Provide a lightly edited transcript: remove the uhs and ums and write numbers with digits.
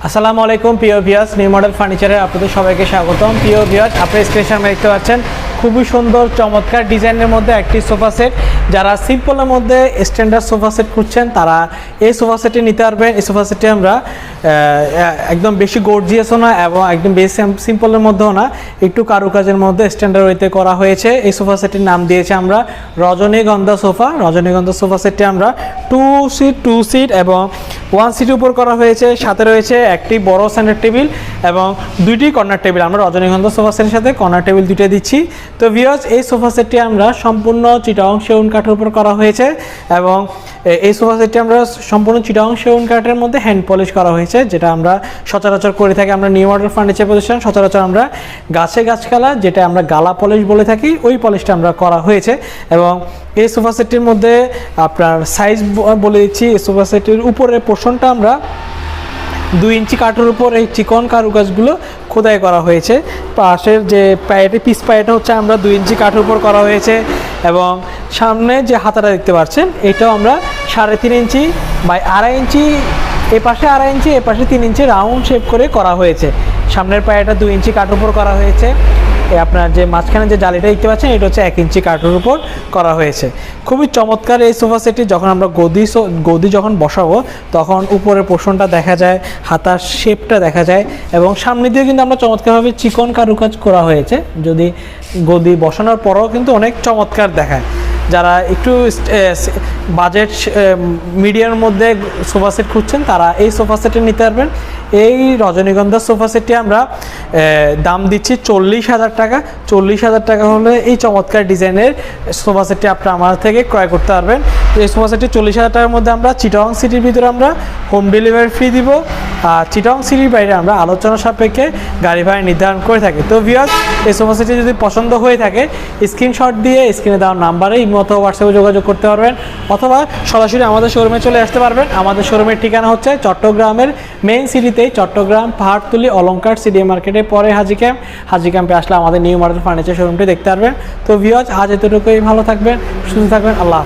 আসসালামু আলাইকুম প্রিয় ভিউয়ার্স, নিউ মডেল ফার্নিচারে আপনাদের সবাইকে স্বাগতম। প্রিয় ভিউয়ার্স, আপনারা স্ক্রিনে সামনে দেখতে পাচ্ছেন খুবই সুন্দর চমৎকার ডিজাইনের মধ্যে একটি সোফা সেট। যারা সিম্পলের মধ্যে স্ট্যান্ডার্ড সোফা সেট খুঁজছেন তারা এই সোফা সেটটি নিতে পারবেন। এই সোফা সেটটি আমরা একদম বেশি গর্জিয়াসও না এবং একদম বেশি সিম্পলের মধ্যেও না, একটু কারুকাজের মধ্যে স্ট্যান্ডার্ড ওয়েতে করা হয়েছে। এই সোফা সেটটির নাম দিয়েছে আমরা রজনীগন্ধা সোফা। রজনীগন্ধা সোফা সেটটি আমরা টু সিট এবং 1 সিটের উপর করা হয়েছে। সাথে রয়েছে একটি বড় সেন্টার টেবিল এবং দুইটি কর্নার টেবিল। আমরা রজনীগন্ধা সোফা সেটের সাথে কর্নার টেবিল দুইটা দিচ্ছি। তো ভিউয়ার্স, এই সোফা সেটটি আমরা সম্পূর্ণ চিটাগং সেগুন কাঠের উপর করা হয়েছে এবং এই সোফা সেটটি আমরা সম্পূর্ণ চিটাগং সেগুন কাঠের মধ্যে হ্যান্ড পলিশ করা হয়েছে, যেটা আমরা সচরাচর করে থাকি। আমরা নিউ মডেল ফার্নিচার প্রতিষ্ঠান সচরাচর আমরা গাছকালা, যেটা আমরা গালা পলিশ বলে থাকি, ওই পলিশটা আমরা করা হয়েছে। এবং এই সোফা সেটটির মধ্যে আপনার সাইজ বলে দিচ্ছি। এই সোফা সেটটির উপরের পোর্শনটা আমরা 2 ইঞ্চি কাঠের উপর এই চিকন কারুকাজগুলো খোদাই করা হয়েছে। পাশের যে পিস পায়েটা হচ্ছে আমরা 2 ইঞ্চি কাঠের উপর করা হয়েছে এবং সামনে যে হাতাটা দেখতে পাচ্ছেন এটাও আমরা 3.5 ইঞ্চি বাই 2.5 ইঞ্চি, এ পাশে 2.5 ইঞ্চি, এ পাশে 3 ইঞ্চি রাউন্ড শেপ করে করা হয়েছে। সামনের পায়েটা 2 ইঞ্চি কাঠের উপর করা হয়েছে। আপনার যে মাঝখানে যে জালিটা দেখতে পাচ্ছেন এটা হচ্ছে 1 ইঞ্চি কাঠের উপর করা হয়েছে। খুবই চমৎকার এই সোফা সেটটি। যখন আমরা গদি যখন বসাবো তখন উপরের পোর্শনটা দেখা যায়, হাতার শেপটা দেখা যায় এবং সামনে দিয়ে কিন্তু আমরা চমৎকারভাবে চিকন কারুকাজ করা হয়েছে। যদি গদি বসানোর পরও কিন্তু অনেক চমৎকার দেখায়। যারা একটু বাজেট মিডিয়ার মধ্যে সোফা সেট খুঁজছেন তারা এই সোফা সেটটি নিতে পারবেন। এই রজনীগন্ধা সোফা সেটটি আমরা দাম দিচ্ছি 40,000 টাকা। 40,000 টাকা হলে এই চমৎকার ডিজাইনের সোফা সেটটি আপনি আমার থেকে ক্রয় করতে পারবেন। এই সোফা সেটটি 40,000 টাকার মধ্যে আমরা চিটাগং সিটির ভিতরে আমরা হোম ডেলিভারি ফ্রি দিব। আর চিটাগং সিটির বাইরে আমরা আলোচনা সাপেক্ষে গাড়ি ভাড়া নির্ধারণ করে থাকি। তো ভিউয়ার্স, এই সোফা সেটটি যদি পছন্দ হয়ে থাকে স্ক্রিনশট দিয়ে স্ক্রিনে দেওয়ার নাম্বারে ইমো অথবা হোয়াটসঅ্যাপে যোগাযোগ করতে পারবেন অথবা সরাসরি আমাদের শোরুমে চলে আসতে পারবেন। আমাদের শোরুমের ঠিকানা হচ্ছে চট্টগ্রামের মেইন সিটিতেই, চট্টগ্রাম পাহাড়তলী অলংকার সিডিএম মার্কেটের পরে হাজি ক্যাম্পে আসলে আমাদের নিউ মডেল ফার্নিচার শোরুমটি দেখতে পারবেন। তো ভিউয়ার্স, আজ এতটুকুই। ভালো থাকবেন, সুস্থ থাকবেন। আল্লাহ হাফেজ।